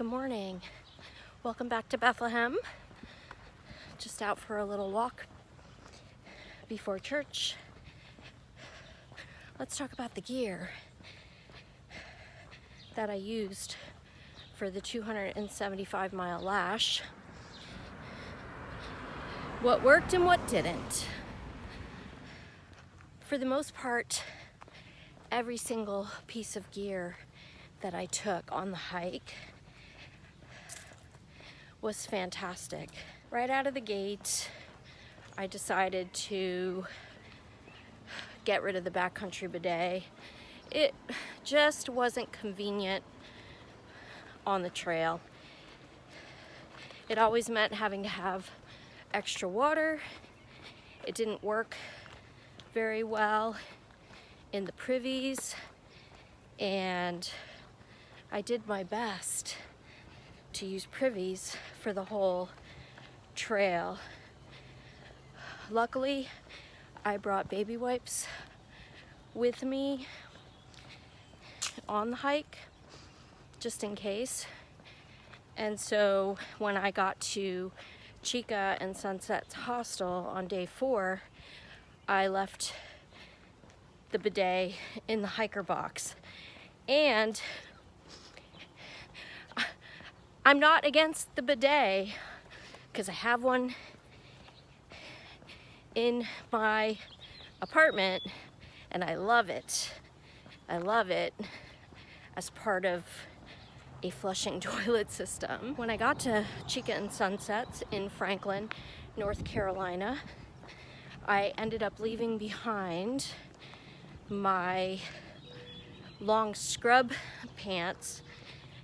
Good morning. Welcome back to Bethlehem. Just out for a little walk before church. Let's talk about the gear that I used for the 275-mile LASH. What worked and what didn't. For the most part, every single piece of gear that I took on the hike was fantastic. Right out of the gate, I decided to get rid of the backcountry bidet. It just wasn't convenient on the trail. It always meant having to have extra water. It didn't work very well in the privies, and I did my best to use privies for the whole trail. Luckily, I brought baby wipes with me on the hike, just in case. And so when I got to Chica and Sunset's hostel on day 4, I left the bidet in the hiker box. And I'm not against the bidet because I have one in my apartment and I love it. I love it as part of a flushing toilet system. When I got to Chica and Sunsets in Franklin, North Carolina, I ended up leaving behind my long scrub pants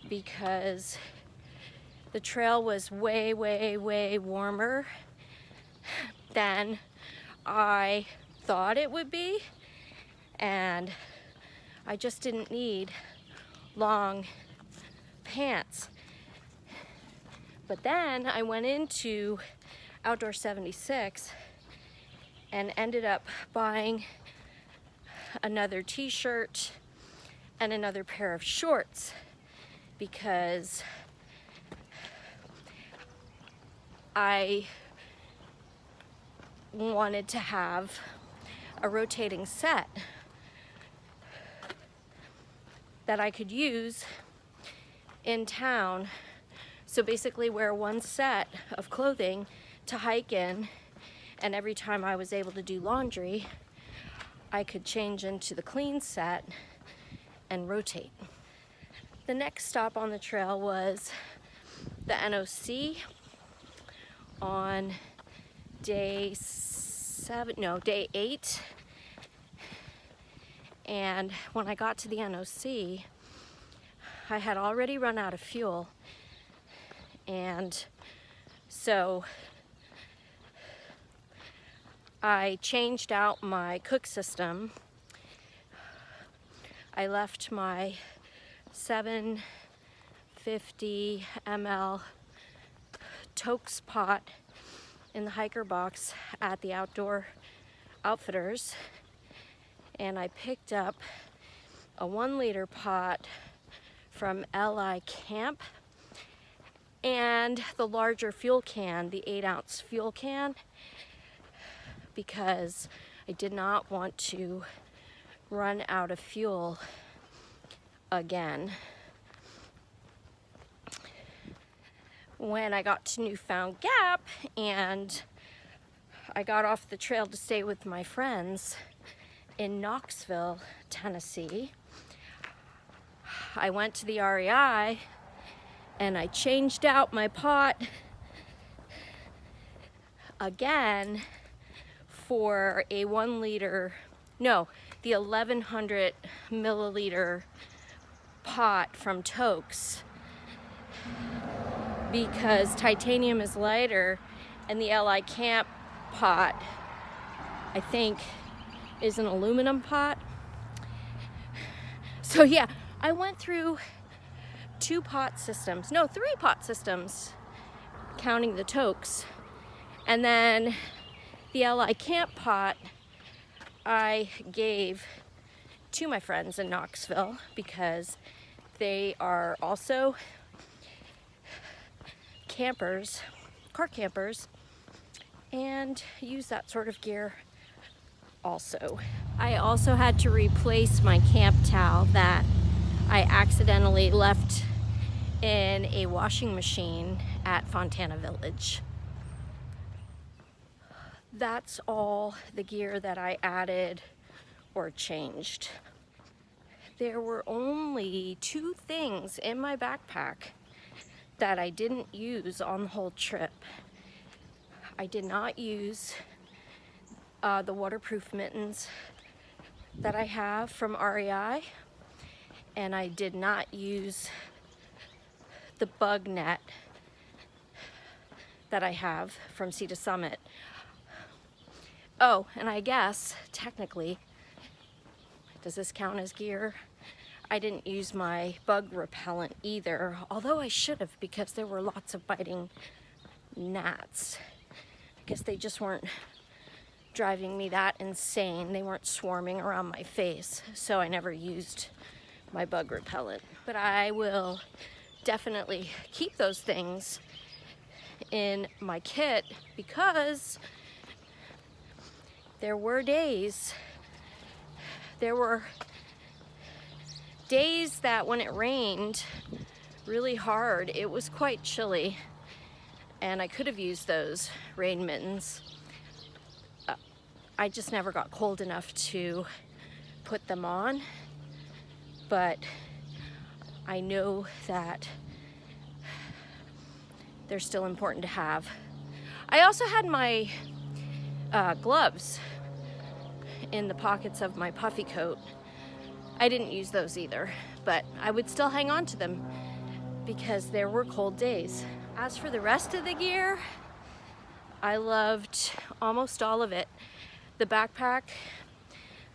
because the trail was way, way, way warmer than I thought it would be, and I just didn't need long pants. But then I went into Outdoor 76 and ended up buying another t-shirt and another pair of shorts because I wanted to have a rotating set that I could use in town. So basically wear one set of clothing to hike in, and every time I was able to do laundry, I could change into the clean set and rotate. The next stop on the trail was the NOC on day 8. And when I got to the NOC, I had already run out of fuel. And so I changed out my cook system. I left my 750 ml Tokes pot in the hiker box at the Outdoor Outfitters, and I picked up a 1-liter pot from LI Camp and the larger fuel can, the 8-ounce fuel can, because I did not want to run out of fuel again. When I got to Newfound Gap and I got off the trail to stay with my friends in Knoxville, Tennessee, I went to the REI and I changed out my pot again for a the 1100 milliliter pot from Tokes, because titanium is lighter and the LI Camp pot, I think, is an aluminum pot. So yeah, I went through 3 pot systems, counting the Tokes. And then the LI Camp pot I gave to my friends in Knoxville because they are also campers, car campers, and use that sort of gear also. I also had to replace my camp towel that I accidentally left in a washing machine at Fontana Village. That's all the gear that I added or changed. There were only 2 things in my backpack that I didn't use on the whole trip. I did not use the waterproof mittens that I have from REI, and I did not use the bug net that I have from Sea to Summit. Oh, and I guess technically, does this count as gear? I didn't use my bug repellent either, although I should have, because there were lots of biting gnats. I guess they just weren't driving me that insane. They weren't swarming around my face, so I never used my bug repellent. But I will definitely keep those things in my kit, because there were days that when it rained really hard, it was quite chilly, and I could have used those rain mittens. I just never got cold enough to put them on, but I know that they're still important to have. I also had my gloves in the pockets of my puffy coat. I didn't use those either, but I would still hang on to them because there were cold days. As for the rest of the gear, I loved almost all of it. The backpack,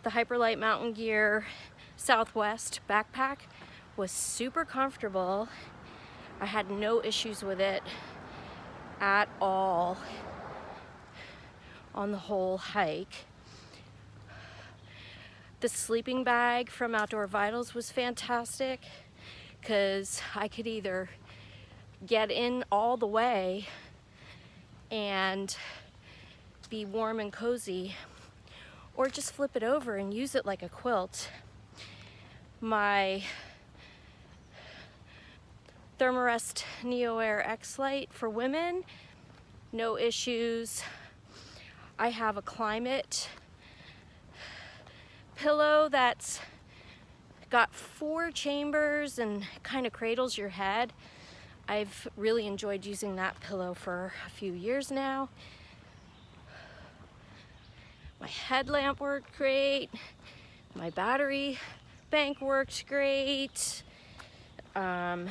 the Hyperlight Mountain Gear Southwest backpack was super comfortable. I had no issues with it at all on the whole hike. The sleeping bag from Outdoor Vitals was fantastic because I could either get in all the way and be warm and cozy, or just flip it over and use it like a quilt. My Thermarest Neo Air X Lite for women, no issues. I have a Climate pillow that's got 4 chambers and kind of cradles your head. I've really enjoyed using that pillow for a few years now. My headlamp worked great. My battery bank worked great. The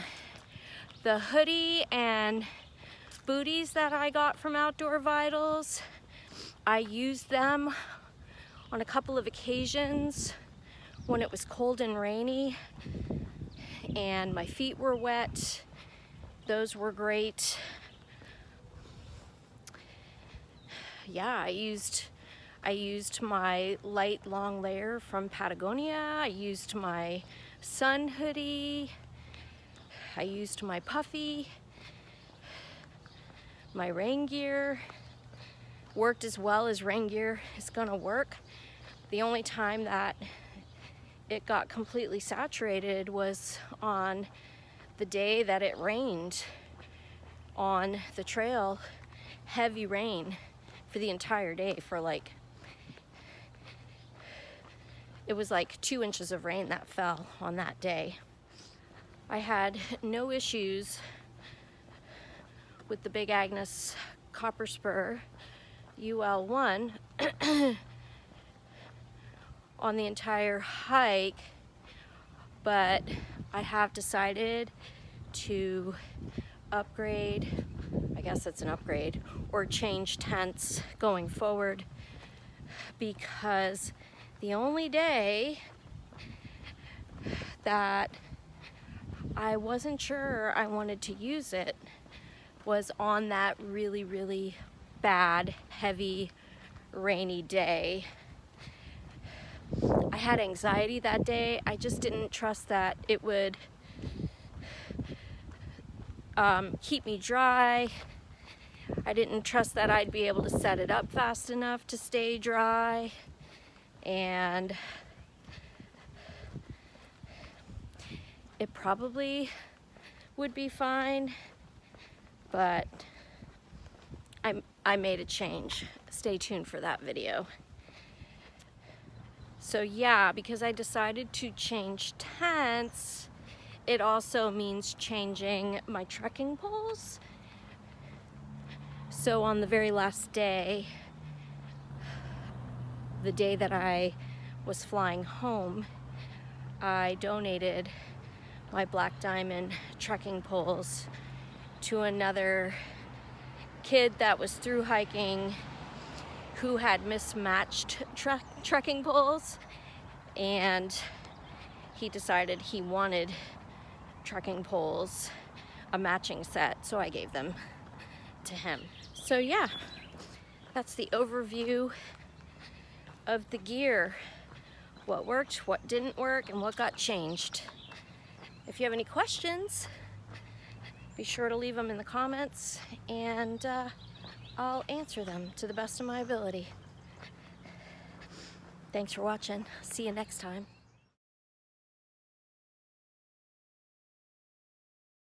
hoodie and booties that I got from Outdoor Vitals, I used them on a couple of occasions when it was cold and rainy and my feet were wet. Those were great. Yeah, I used my light long layer from Patagonia. I used my sun hoodie. I used my puffy. My rain gear worked as well as rain gear is gonna work. The only time that it got completely saturated was on the day that it rained on the trail. Heavy rain for the entire day, for like, it was like 2 inches of rain that fell on that day. I had no issues with the Big Agnes Copper Spur UL1 on the entire hike, but I have decided to upgrade, I guess it's an upgrade, or change tents going forward, because the only day that I wasn't sure I wanted to use it was on that really, really bad, heavy, rainy day. I had anxiety that day. I just didn't trust that keep me dry. I didn't trust that I'd be able to set it up fast enough to stay dry, and it probably would be fine, but I made a change. Stay tuned for that video. So yeah, because I decided to change tents, it also means changing my trekking poles. So on the very last day, the day that I was flying home, I donated my Black Diamond trekking poles to another kid that was through hiking who had mismatched trekking poles, and he decided he wanted trekking poles, a matching set, so I gave them to him. So yeah, that's the overview of the gear. What worked, what didn't work, and what got changed. If you have any questions, be sure to leave them in the comments, and I'll answer them to the best of my ability. Thanks for watching. See you next time.